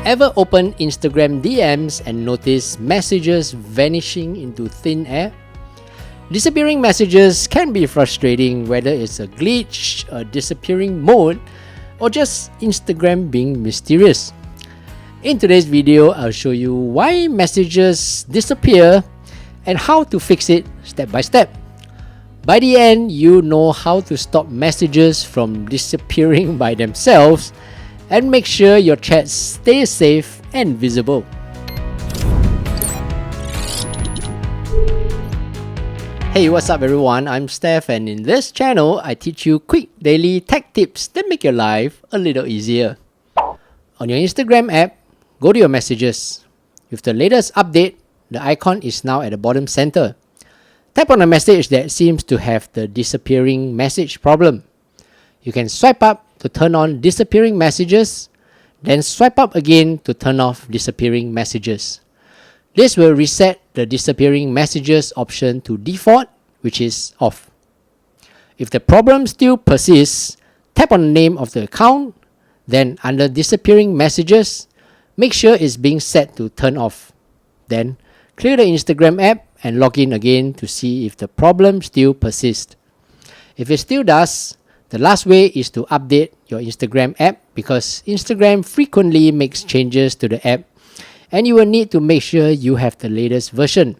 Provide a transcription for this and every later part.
Ever open Instagram DMs and notice messages vanishing into thin air? Disappearing messages can be frustrating, whether it's a glitch, a disappearing mode, or just Instagram being mysterious. In today's video, I'll show you why messages disappear and how to fix it step by step. By the end, you know how to stop messages from disappearing by themselves and make sure your chats stay safe and visible. Hey, what's up everyone? I'm Steph, and in this channel, I teach you quick daily tech tips that make your life a little easier. On your Instagram app, go to your messages. With the latest update, the icon is now at the bottom center. Tap on a message that seems to have the disappearing message problem. You can swipe up to turn on disappearing messages, then swipe up again to turn off disappearing messages. This will reset the disappearing messages option to default, which is off. If the problem still persists, tap on the name of the account, then under disappearing messages, make sure it's being set to turn off. Then clear the Instagram app and log in again to see if the problem still persists. If it still does, the last way is to update your Instagram app, because Instagram frequently makes changes to the app and you will need to make sure you have the latest version.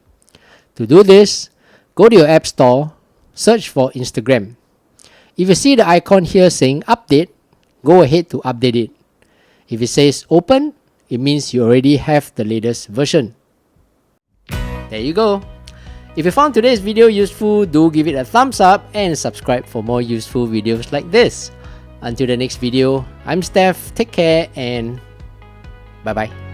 To do this, go to your app store, search for Instagram. If you see the icon here saying update, go ahead to update it. If it says open, it means you already have the latest version. There you go. If you found today's video useful, do give it a thumbs up and subscribe for more useful videos like this. Until the next video, I'm Steph, take care and bye bye.